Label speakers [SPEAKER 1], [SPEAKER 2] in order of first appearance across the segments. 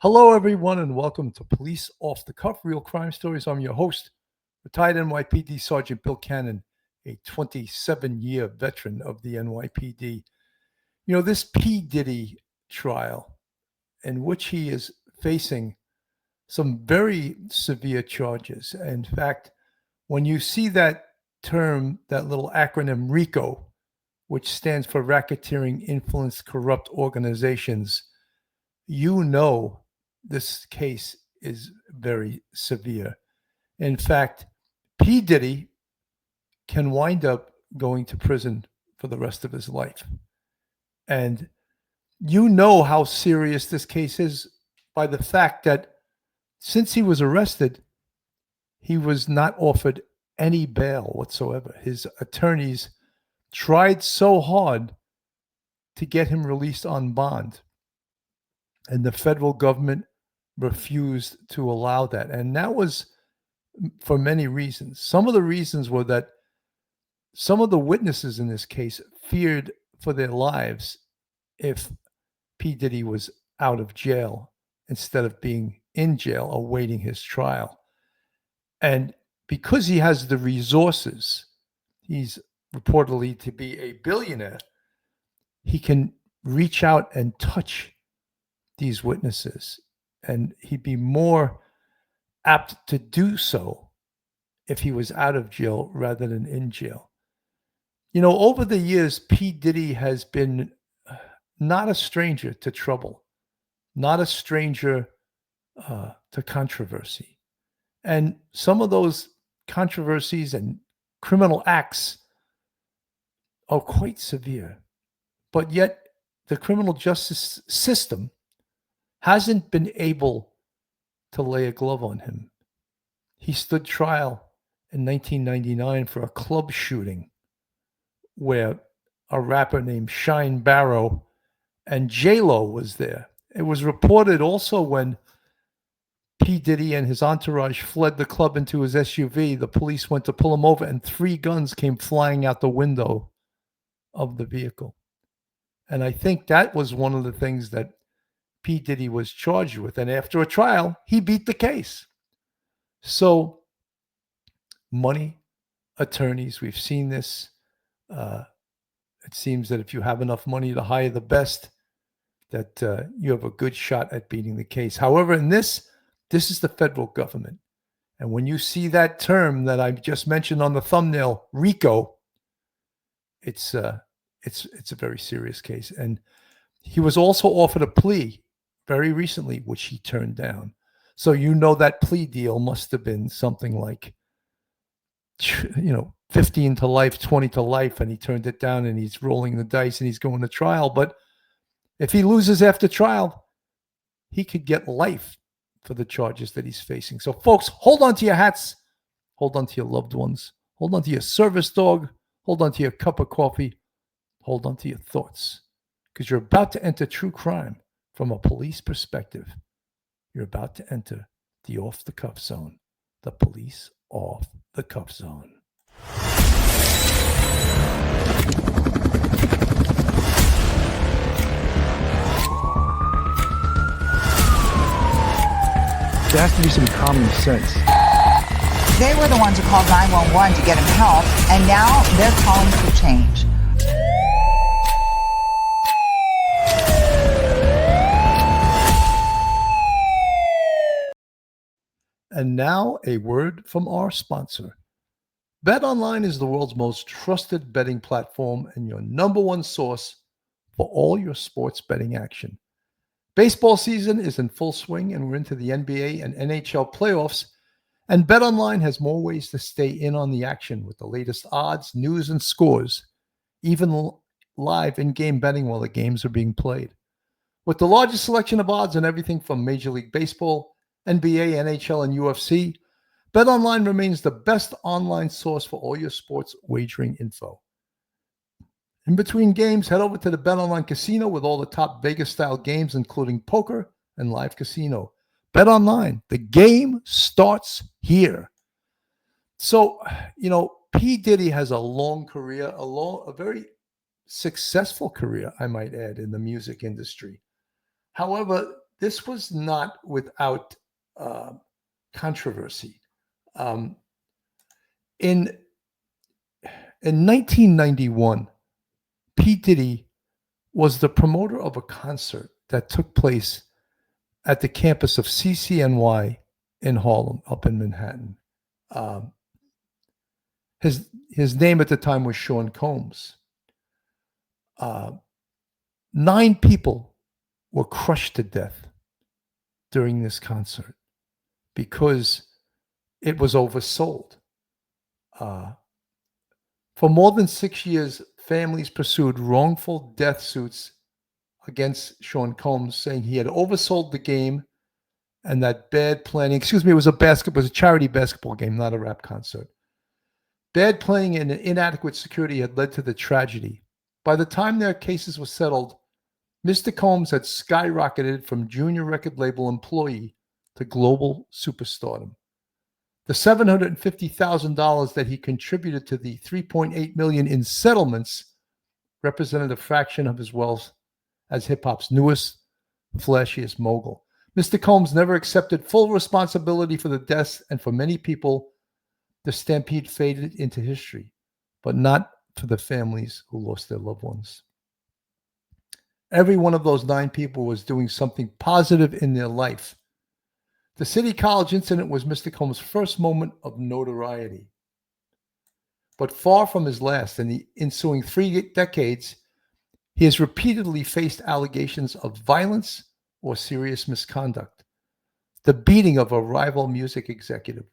[SPEAKER 1] Hello, everyone, and welcome to Police Off the Cuff, Real Crime Stories. I'm your host, retired NYPD Sergeant Bill Cannon, a 27-year veteran of the NYPD. You know, this P. Diddy trial, in which he is facing some very severe charges. In fact, when you see that term, that little acronym RICO, which stands for Racketeering Influence Corrupt Organizations, you know this case is very severe. In fact, P. Diddy can wind up going to prison for the rest of his life. And you know how serious this case is by the fact that since he was arrested, he was not offered any bail whatsoever. His attorneys tried so hard to get him released on bond, and the federal government refused to allow that. And that was for many reasons. Some of the reasons were that some of the witnesses in this case feared for their lives if P. Diddy was out of jail instead of being in jail awaiting his trial. And because he has the resources, he's reportedly to be a billionaire, he can reach out and touch these witnesses, and he'd be more apt to do so if he was out of jail rather than in jail. You know, over the years, P. Diddy has been not a stranger to trouble, not a stranger to controversy. And some of those controversies and criminal acts are quite severe. But yet, the criminal justice system hasn't been able to lay a glove on him. He stood trial in 1999 for a club shooting where a rapper named Shine Barrow and J-Lo was there. It was reported also when P. Diddy and his entourage fled the club into his SUV, the police went to pull him over and 3 guns came flying out the window of the vehicle. And I think that was one of the things that P. Diddy was charged with. And after a trial, he beat the case. So money, attorneys, we've seen this. It seems that if you have enough money to hire the best, that you have a good shot at beating the case. However, in this is the federal government. And when you see that term that I just mentioned on the thumbnail, RICO, it's a very serious case. And he was also offered a plea very recently, which he turned down. So you know that plea deal must have been something like, 15 to life, 20 to life, and he turned it down, and he's rolling the dice and he's going to trial. But if he loses after trial, he could get life for the charges that he's facing. So folks, hold on to your hats, hold on to your loved ones, hold on to your service dog, hold on to your cup of coffee, hold on to your thoughts, because you're about to enter true crime from a police perspective. You're about to enter the off-the-cuff zone, the police off-the-cuff zone. There has to be some common sense.
[SPEAKER 2] They were the ones who called 911 to get him help, and now they're calling for change.
[SPEAKER 1] And now a word from our sponsor. BetOnline is the world's most trusted betting platform and your number one source for all your sports betting action. Baseball season is in full swing, and we're into the NBA and NHL playoffs, and BetOnline has more ways to stay in on the action with the latest odds, news, and scores, even live in-game betting while the games are being played. With the largest selection of odds on everything from Major League Baseball, NBA, NHL, and UFC, BetOnline remains the best online source for all your sports wagering info. In between games, head over to the BetOnline Casino with all the top Vegas-style games, including poker and live casino. BetOnline, the game starts here. So, P. Diddy has a long career, a very successful career, I might add, in the music industry. However, this was not without controversy. Um, in 1991, P. Diddy was the promoter of a concert that took place at the campus of CCNY in Harlem, up in Manhattan. Um, his name at the time was Sean Combs. 9 people were crushed to death during this concert because it was oversold. For more than 6 years, families pursued wrongful death suits against Sean Combs, saying he had oversold the game and that bad planning. Excuse me, it was a charity basketball game, not a rap concert. Bad planning and inadequate security had led to the tragedy. By the time their cases were settled, Mr. Combs had skyrocketed from junior record label employee to global superstardom. The $750,000 that he contributed to the $3.8 million in settlements represented a fraction of his wealth as hip-hop's newest, flashiest mogul. Mr. Combs never accepted full responsibility for the deaths, and for many people, the stampede faded into history, but not for the families who lost their loved ones. Every one of those 9 people was doing something positive in their life. The City College incident was Mr. Combs' first moment of notoriety. But far from his last, in the ensuing 3 decades, he has repeatedly faced allegations of violence or serious misconduct. The beating of a rival music executive,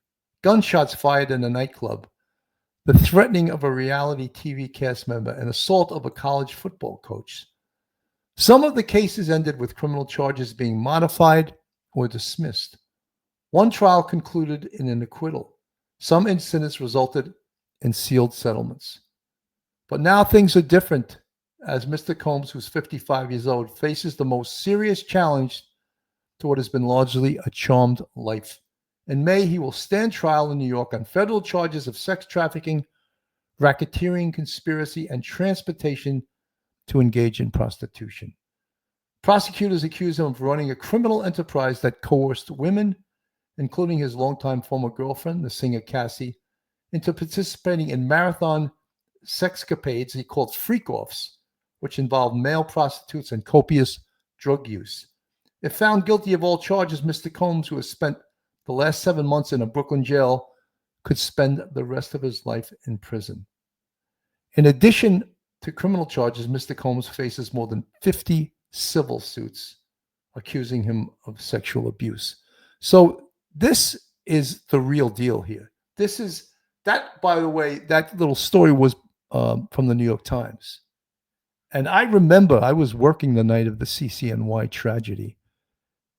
[SPEAKER 1] gunshots fired in a nightclub, the threatening of a reality TV cast member, and assault of a college football coach. Some of the cases ended with criminal charges being modified or dismissed. One trial concluded in an acquittal. Some incidents resulted in sealed settlements. But now things are different as Mr. Combs, who's 55 years old, faces the most serious challenge to what has been largely a charmed life. In May, he will stand trial in New York on federal charges of sex trafficking, racketeering, conspiracy, and transportation to engage in prostitution. Prosecutors accuse him of running a criminal enterprise that coerced women, including his longtime former girlfriend, the singer Cassie, into participating in marathon sexcapades he called freak-offs, which involved male prostitutes and copious drug use. If found guilty of all charges, Mr. Combs, who has spent the last 7 months in a Brooklyn jail, could spend the rest of his life in prison. In addition to criminal charges, Mr. Combs faces more than 50 civil suits accusing him of sexual abuse. So this is the real deal here. This is that, by the way, that little story was from the New York Times. And I remember I was working the night of the CCNY tragedy,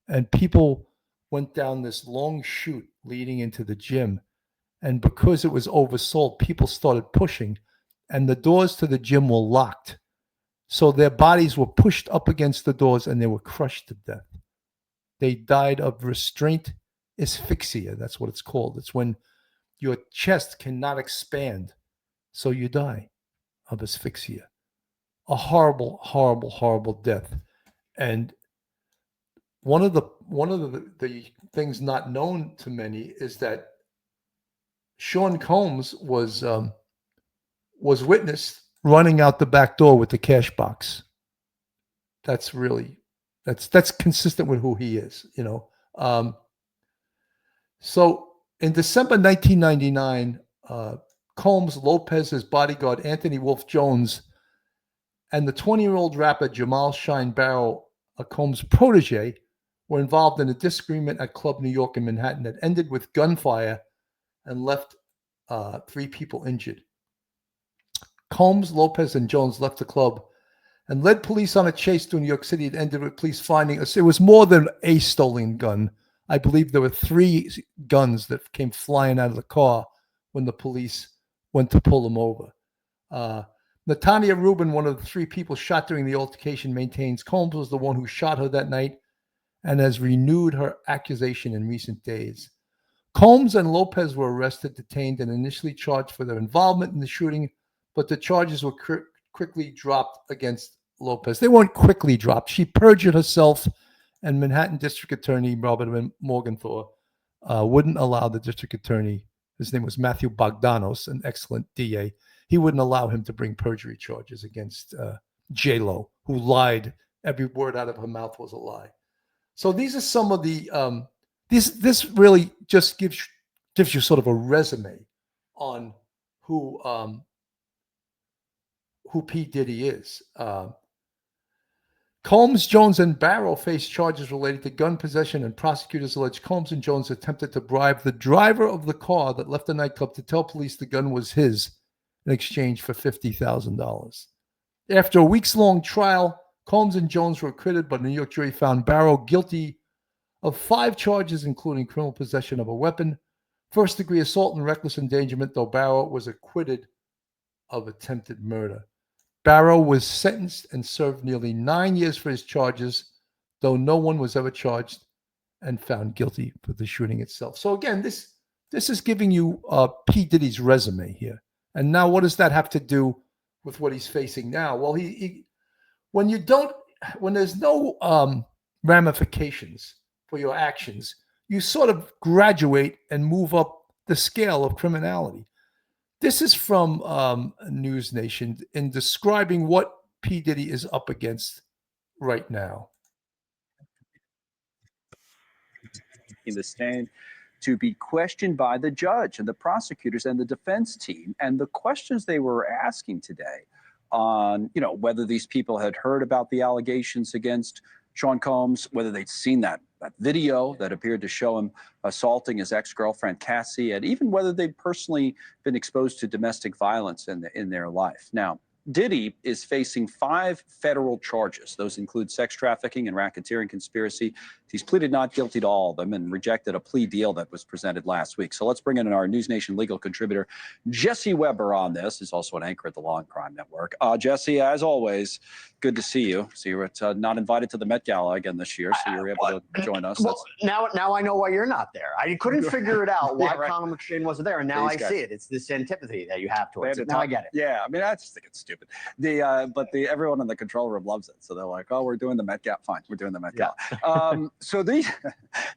[SPEAKER 1] and people went down this long chute leading into the gym. And because it was oversold, people started pushing, and the doors to the gym were locked. So their bodies were pushed up against the doors and they were crushed to death. They died of restraint asphyxia. That's what it's called. It's when your chest cannot expand, so you die of asphyxia. A horrible, horrible, horrible death. And one of the things not known to many is that Sean Combs was witnessed running out the back door with the cash box. That's consistent with who he is, you know. So in December 1999, Combs, Lopez, his bodyguard Anthony Wolf Jones, and the 20-year-old rapper Jamal Shine Barrow, a Combs protege, were involved in a disagreement at Club New York in Manhattan that ended with gunfire and left 3 people injured. Combs, Lopez, and Jones left the club and led police on a chase through New York City. It ended with police finding it was more than a stolen gun. I believe there were 3 guns that came flying out of the car when the police went to pull them over. Natania Rubin, one of the 3 people shot during the altercation, maintains Combs was the one who shot her that night and has renewed her accusation in recent days. Combs and Lopez were arrested, detained, and initially charged for their involvement in the shooting, but the charges were quickly dropped against Lopez. They weren't quickly dropped. She perjured herself And Manhattan District Attorney Robert Morgenthau wouldn't allow the district attorney, his name was Matthew Bogdanos, an excellent DA, he wouldn't allow him to bring perjury charges against J-Lo, who lied. Every word out of her mouth was a lie. So these are some of the, this really just gives you sort of a resume on who P. Diddy is. Combs, Jones, and Barrow faced charges related to gun possession, and prosecutors allege Combs and Jones attempted to bribe the driver of the car that left the nightclub to tell police the gun was his in exchange for $50,000. After a weeks-long trial, Combs and Jones were acquitted, but a New York jury found Barrow guilty of 5 charges, including criminal possession of a weapon, first-degree assault, and reckless endangerment, though Barrow was acquitted of attempted murder. Barrow was sentenced and served nearly 9 years for his charges, though no one was ever charged and found guilty for the shooting itself. So again, this is giving you P. Diddy's resume here. And now what does that have to do with what he's facing now? Well, when there's no ramifications for your actions, you sort of graduate and move up the scale of criminality. This is from News Nation in describing what P. Diddy is up against right now.
[SPEAKER 3] In the stand to be questioned by the judge and the prosecutors and the defense team, and the questions they were asking today on, whether these people had heard about the allegations against Sean Combs, whether they'd seen that video that appeared to show him assaulting his ex-girlfriend Cassie, and even whether they'd personally been exposed to domestic violence in their life. Now, Diddy is facing 5 federal charges. Those include sex trafficking and racketeering conspiracy. He's pleaded not guilty to all of them and rejected a plea deal that was presented last week. So let's bring in our News Nation legal contributor, Jesse Weber, on this. He's also an anchor at the Law and Crime Network. Jesse, as always, good to see you. So you were not invited to the Met Gala again this year, so you were able to join us.
[SPEAKER 4] Well, now I know why you're not there. I couldn't figure it out why
[SPEAKER 3] right.
[SPEAKER 4] Conor McShane wasn't there, and now I see it. It's this antipathy that you have towards it. Now I get it.
[SPEAKER 3] Yeah, I mean, I just think it's stupid. But everyone in the control room loves it, so they're like, "Oh, we're doing the Met Gala. Fine, we're doing the Met Gala." So the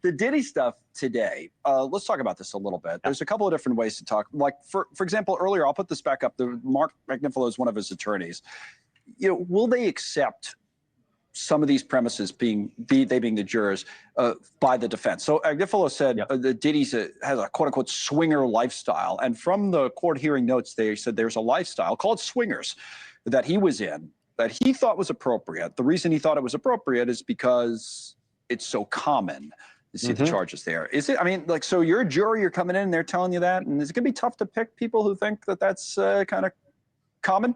[SPEAKER 3] Diddy stuff today. Let's talk about this a little bit. There's a couple of different ways to talk. Like for example, earlier, I'll put this back up. Mark Agnifilo is one of his attorneys. Will they accept some of these premises being the jurors by the defense? So Agnifilo said that Diddy has a quote unquote swinger lifestyle, and from the court hearing notes, they said there's a lifestyle called swingers that he was in that he thought was appropriate. The reason he thought it was appropriate is because it's so common. You see the charges there. Is it? I mean, like, so you're a jury, you're coming in, and they're telling you that, and is it gonna be tough to pick people who think that that's kind of common?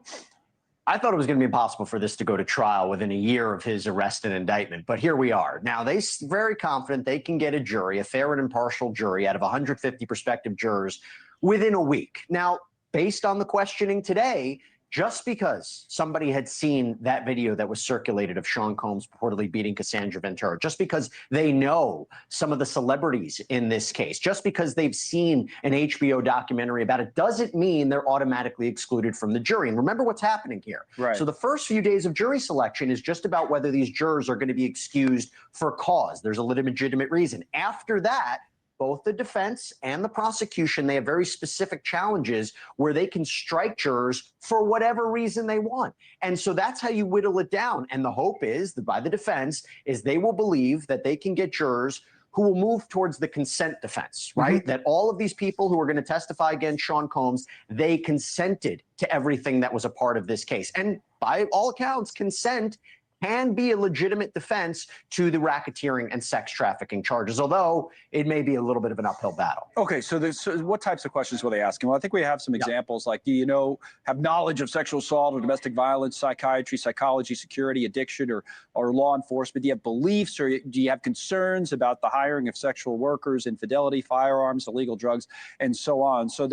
[SPEAKER 4] I thought it was going to be impossible for this to go to trial within a year of his arrest and indictment, but here we are. Now, they're very confident they can get a jury, a fair and impartial jury, out of 150 prospective jurors within a week. Now, based on the questioning today, just because somebody had seen that video that was circulated of Sean Combs purportedly beating Cassandra Ventura, just because they know some of the celebrities in this case, just because they've seen an HBO documentary about it, doesn't mean they're automatically excluded from the jury. And remember what's happening here.
[SPEAKER 3] Right.
[SPEAKER 4] So the first few days of jury selection is just about whether these jurors are going to be excused for cause. There's a legitimate reason. After that, both the defense and the prosecution, they have very specific challenges where they can strike jurors for whatever reason they want. And so that's how you whittle it down. And the hope is that by the defense is they will believe that they can get jurors who will move towards the consent defense, right? That all of these people who are going to testify against Sean Combs, they consented to everything that was a part of this case. And by all accounts, consent can be a legitimate defense to the racketeering and sex trafficking charges, although it may be a little bit of an uphill battle.
[SPEAKER 3] Okay, so what types of questions were they asking? Well, I think we have some examples like, do you have knowledge of sexual assault or domestic violence, psychiatry, psychology, security, addiction, or law enforcement? Do you have beliefs, or do you have concerns about the hiring of sexual workers, infidelity, firearms, illegal drugs, and so on? So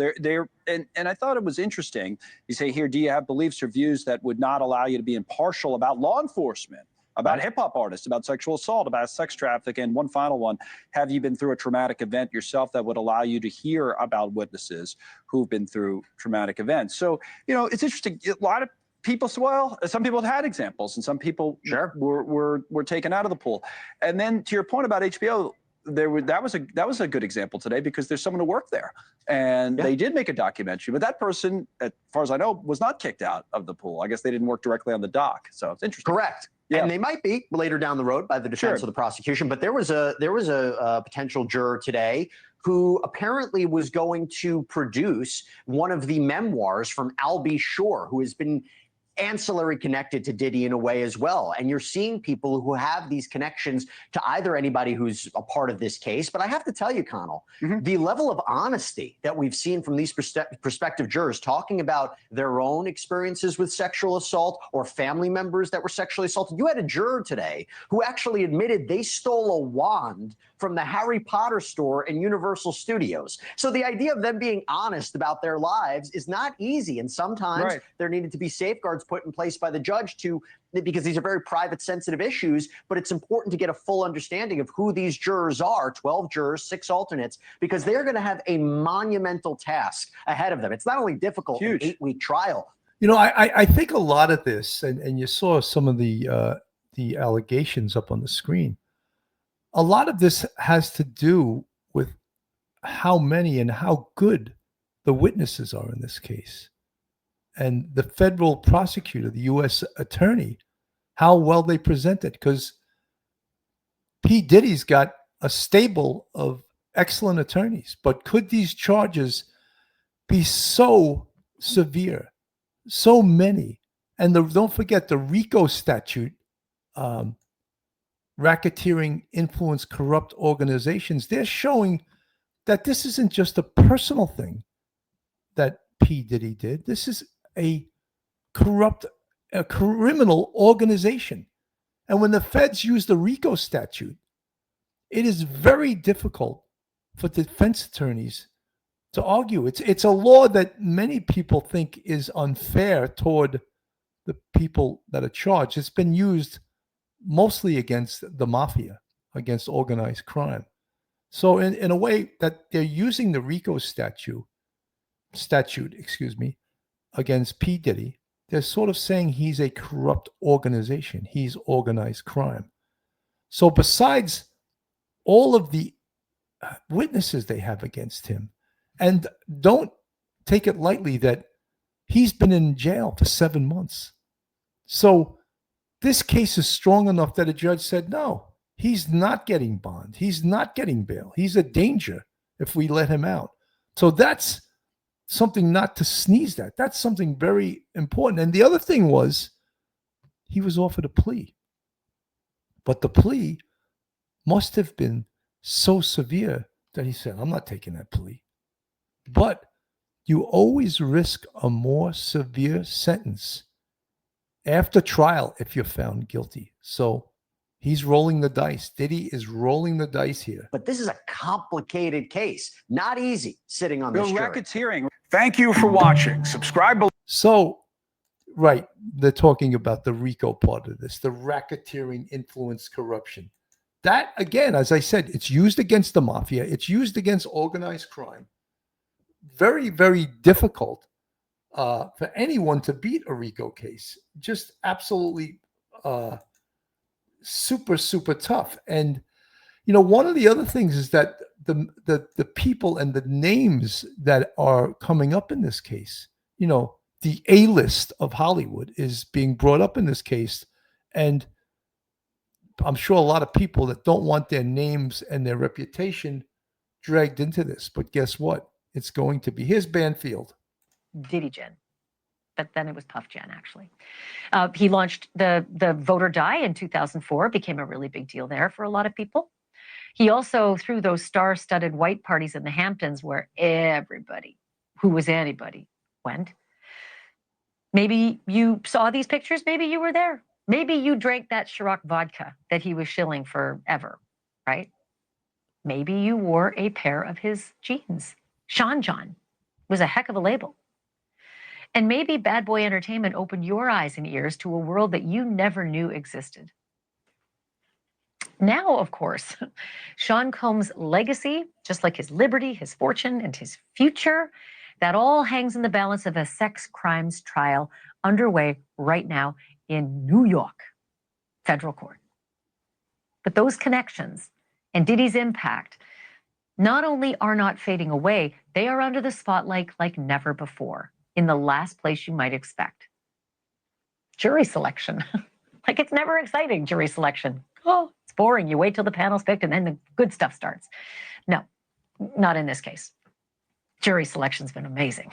[SPEAKER 3] and I thought it was interesting. You say here, do you have beliefs or views that would not allow you to be impartial about law enforcement, about hip-hop artists, about sexual assault, about sex trafficking? And one final one, have you been through a traumatic event yourself that would allow you to hear about witnesses who've been through traumatic events? So, it's interesting. A lot of people, well, some people had examples, and some people were taken out of the pool. And then to your point about HBO, that was a good example today, because there's someone who worked there, and they did make a documentary, but that person, as far as I know, was not kicked out of the pool. I guess they didn't work directly on the dock, so it's interesting.
[SPEAKER 4] Correct. Yeah. And they might be later down the road by the defense or the prosecution. But there was a potential juror today who apparently was going to produce one of the memoirs from Albie Shore, who has been ancillary connected to Diddy in a way as well. And you're seeing people who have these connections to either anybody who's a part of this case. But I have to tell you, Connell, the level of honesty that we've seen from these prospective jurors talking about their own experiences with sexual assault or family members that were sexually assaulted. You had a juror today who actually admitted they stole a wand from the Harry Potter store in Universal Studios. So the idea of them being honest about their lives is not easy. And sometimes there needed to be safeguards put in place by the judge because these are very private, sensitive issues, but it's important to get a full understanding of who these jurors are, 12 jurors, 6 alternates, because they're going to have a monumental task ahead of them. It's not only difficult, an 8-week trial.
[SPEAKER 1] You know, I think a lot of this, and you saw some of the allegations up on the screen, a lot of this has to do with how many and how good the witnesses are in this case. And the federal prosecutor, the U.S. attorney, how well they present it. Because P. Diddy's got a stable of excellent attorneys. But could these charges be so severe, so many? And don't forget the RICO statute, racketeering, influence, corrupt organizations. They're showing that this isn't just a personal thing that P. Diddy did. This is a criminal organization. And when the feds use the RICO statute, it is very difficult for defense attorneys to argue. It's a law that many people think is unfair toward the people that are charged. It's been used mostly against the mafia, against organized crime. So in a way that they're using the RICO statute, against P. Diddy, they're sort of saying he's a corrupt organization. He's organized crime. So besides all of the witnesses they have against him, and don't take it lightly that he's been in jail for 7 months. So this case is strong enough that a judge said, no, he's not getting bond. He's not getting bail. He's a danger if we let him out. So that's something not to sneeze at. That's something very important. And the other thing was he was offered a plea. But the plea must have been so severe that he said, I'm not taking that plea. But you always risk a more severe sentence after trial if you're found guilty. So he's rolling the dice. Diddy is rolling the dice here.
[SPEAKER 4] But this is a complicated case. Not easy sitting on this jury.
[SPEAKER 3] Racketeering. Thank you for watching. Subscribe below.
[SPEAKER 1] So, right, they're talking about the RICO part of this, the racketeering, influence, corruption. That, again, as I said, it's used against the mafia. It's used against organized crime. Very, very difficult for anyone to beat a RICO case. Just absolutely super, super tough. And, you know, one of the other things is that the people and the names that are coming up in this case, you know, the A-list of Hollywood is being brought up in this case. And I'm sure a lot of people that don't want their names and their reputation dragged into this. But guess what? It's going to be. Here's Banfield.
[SPEAKER 5] Diddy Gen. But then it was Puff Gen, actually. He launched the Vote or Die in 2004, became a really big deal there for a lot of people. He also threw those star-studded white parties in the Hamptons where everybody who was anybody went. Maybe you saw these pictures. Maybe you were there. Maybe you drank that Ciroc vodka that he was shilling forever, right? Maybe you wore a pair of his jeans. Sean John was a heck of a label. And maybe Bad Boy Entertainment opened your eyes and ears to a world that you never knew existed. Now, of course, Sean Combs' legacy, just like his liberty, his fortune, and his future, that all hangs in the balance of a sex crimes trial underway right now in New York federal court. But those connections and Diddy's impact not only are not fading away, they are under the spotlight like never before, in the last place you might expect. Jury selection. Like, it's never exciting, jury selection. Oh, it's boring. You wait till the panel's picked and then the good stuff starts. No, not in this case. Jury selection's been amazing.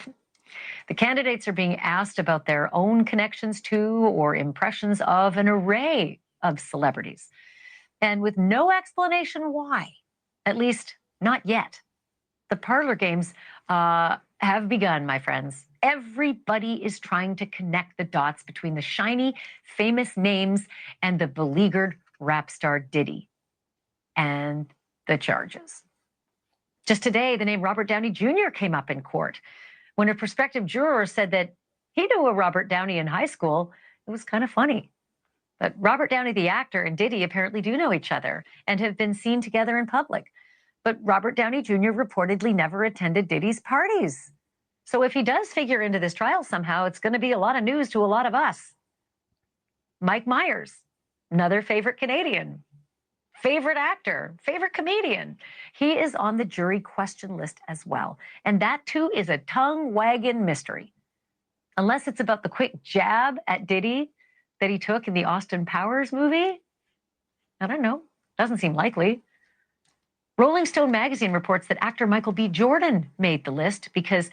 [SPEAKER 5] The candidates are being asked about their own connections to or impressions of an array of celebrities, and with no explanation why, at least not yet. The parlor games have begun, my friends. Everybody is trying to connect the dots between the shiny, famous names and the beleaguered rap star Diddy and the charges. Just today, the name Robert Downey Jr. came up in court when a prospective juror said that he knew a Robert Downey in high school. It was kind of funny. But Robert Downey, the actor, and Diddy apparently do know each other and have been seen together in public. But Robert Downey Jr. reportedly never attended Diddy's parties. So if he does figure into this trial somehow, it's going to be a lot of news to a lot of us. Mike Myers, another favorite Canadian, favorite actor, favorite comedian. He is on the jury question list as well. And that too is a tongue-wagging mystery. Unless it's about the quick jab at Diddy that he took in the Austin Powers movie, I don't know. Doesn't seem likely. Rolling Stone magazine reports that actor Michael B. Jordan made the list because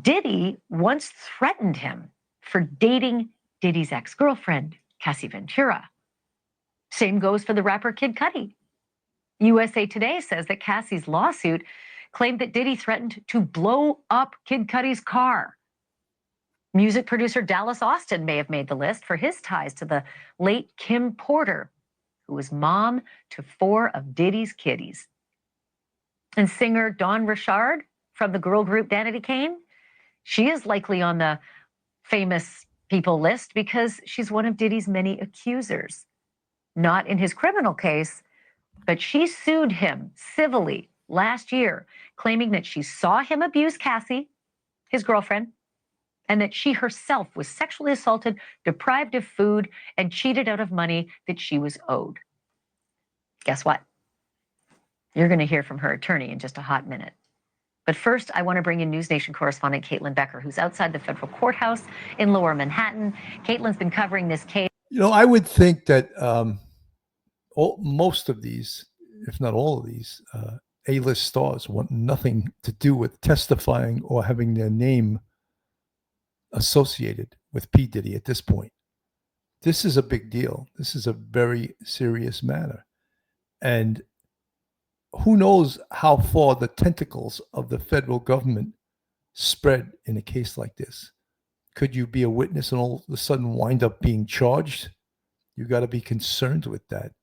[SPEAKER 5] Diddy once threatened him for dating Diddy's ex-girlfriend, Cassie Ventura. Same goes for the rapper Kid Cudi. USA Today says that Cassie's lawsuit claimed that Diddy threatened to blow up Kid Cudi's car. Music producer Dallas Austin may have made the list for his ties to the late Kim Porter, who was mom to 4 of Diddy's kiddies. And singer Dawn Richard from the girl group Danity Kane, she is likely on the famous people list because she's one of Diddy's many accusers. Not in his criminal case, but she sued him civilly last year, claiming that she saw him abuse Cassie, his girlfriend, and that she herself was sexually assaulted, deprived of food, and cheated out of money that she was owed. Guess what? You're going to hear from her attorney in just a hot minute. But first, I want to bring in News Nation correspondent Caitlin Becker, who's outside the federal courthouse in Lower Manhattan. Caitlin's been covering this case.
[SPEAKER 1] You know, I would think that most of these, if not all of these, A-list stars want nothing to do with testifying or having their name associated with P. Diddy at this point. This is a big deal. This is a very serious matter. And who knows how far the tentacles of the federal government spread in a case like this. Could you be a witness and all of a sudden wind up being charged? You got to be concerned with that.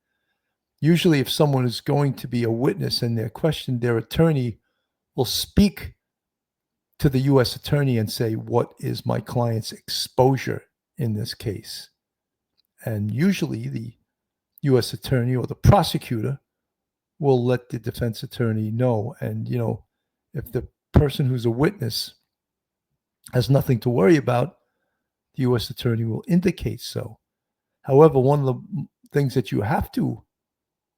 [SPEAKER 1] Usually if someone is going to be a witness and they're questioned, their attorney will speak to the U.S. attorney and say, what is my client's exposure in this case? And usually the U.S. attorney or the prosecutor will let the defense attorney know. And, you know, if the person who's a witness has nothing to worry about, the U.S. attorney will indicate so. However, one of the things that you have to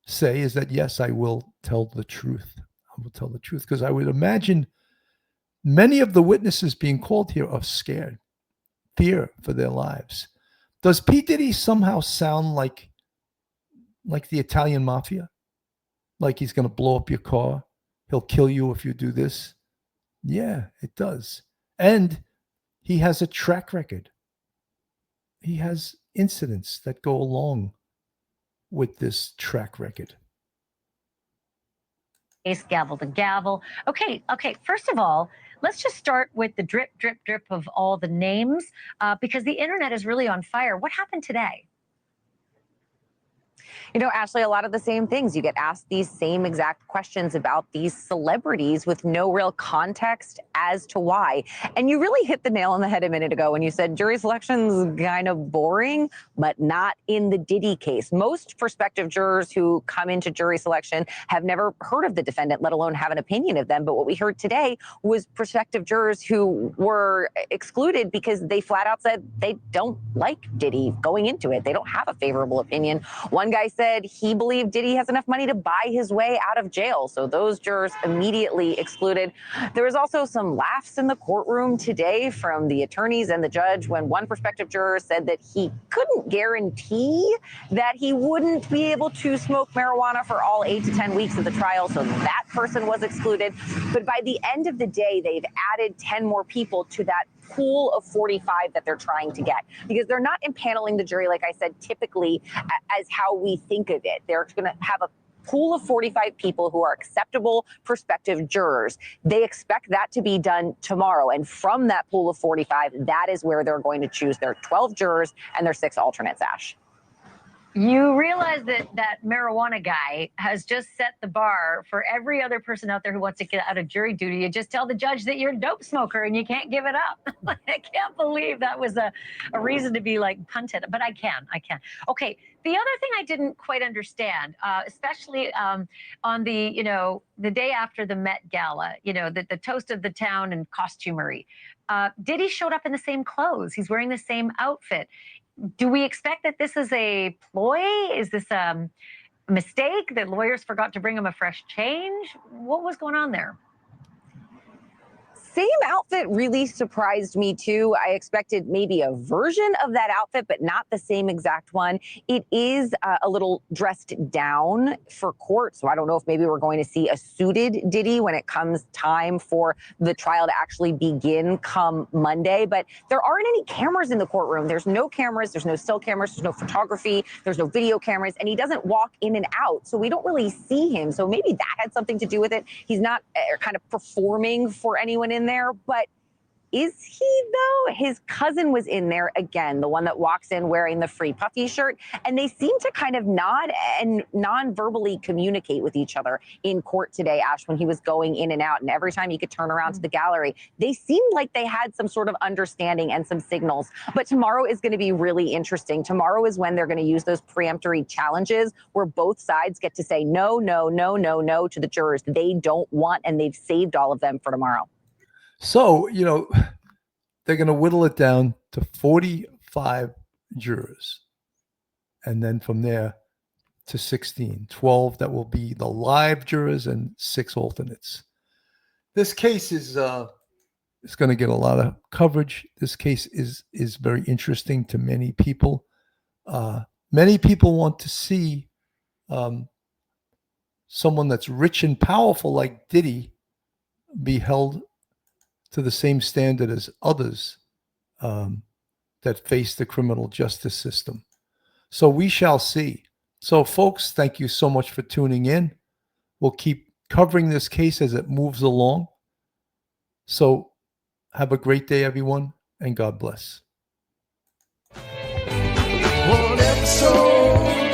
[SPEAKER 1] say is that, yes, I will tell the truth. I will tell the truth, because I would imagine many of the witnesses being called here are scared, fear for their lives. Does P. Diddy somehow sound like the Italian mafia? Like he's going to blow up your car? He'll kill you if you do this? Yeah, it does. And he has a track record. He has incidents that go along with this track record.
[SPEAKER 5] Gavel to gavel. Okay. First of all, let's just start with the drip of all the names, because the internet is really on fire. What happened today?
[SPEAKER 6] You know, Ashley, a lot of the same things. You get asked these same exact questions about these celebrities with no real context as to why. And you really hit the nail on the head a minute ago when you said jury selection's kind of boring, but not in the Diddy case. Most prospective jurors who come into jury selection have never heard of the defendant, let alone have an opinion of them. But what we heard today was prospective jurors who were excluded because they flat out said they don't like Diddy going into it. They don't have a favorable opinion. One guy said he believed Diddy has enough money to buy his way out of jail. So those jurors immediately excluded. There was also some laughs in the courtroom today from the attorneys and the judge when one prospective juror said that he couldn't guarantee that he wouldn't be able to smoke marijuana for all 8 to 10 weeks of the trial. So that person was excluded. But by the end of the day, they've added 10 more people to that pool of 45 that they're trying to get, because they're not impaneling the jury, like I said, typically as how we think of it. They're going to have a pool of 45 people who are acceptable prospective jurors. They expect that to be done tomorrow. And from that pool of 45, that is where they're going to choose their 12 jurors and their 6 alternates, Ash.
[SPEAKER 5] You realize that that marijuana guy has just set the bar for every other person out there who wants to get out of jury duty. You just tell the judge that you're a dope smoker and you can't give it up. I can't believe that was a reason to be like punted, but I can. Okay, the other thing I didn't quite understand, especially on the, the day after the Met Gala, the toast of the town and costumery, Diddy showed up in the same clothes. He's wearing the same outfit. Do we expect that this is a ploy? Is this a mistake that lawyers forgot to bring him a fresh change? What was going on there?
[SPEAKER 6] Same outfit really surprised me too. I expected maybe a version of that outfit, but not the same exact one. It is a little dressed down for court. So I don't know if maybe we're going to see a suited Diddy when it comes time for the trial to actually begin come Monday. But there aren't any cameras in the courtroom. There's no cameras. There's no still cameras. There's no photography. There's no video cameras. And he doesn't walk in and out. So we don't really see him. So maybe that had something to do with it. He's not kind of performing for anyone in there, but is he though? His cousin was in there again, the one that walks in wearing the Free Puffy shirt, and they seem to kind of nod and non-verbally communicate with each other in court today, Ash, when he was going in and out, and every time he could turn around to the gallery, they seemed like they had some sort of understanding and some signals. But tomorrow is going to be really interesting. Tomorrow is when they're going to use those preemptory challenges where both sides get to say no, no, no, no, no to the jurors they don't want, and they've saved all of them for tomorrow.
[SPEAKER 1] So, they're going to whittle it down to 45 jurors. And then from there to 16, 12 that will be the live jurors and 6 alternates. This case is going to get a lot of coverage. This case is very interesting to many people. Many people want to see someone that's rich and powerful like Diddy be held to the same standard as others that face the criminal justice system. So we shall see. So folks, thank you so much for tuning in. We'll keep covering this case as it moves along. So have a great day, everyone, and God bless. One episode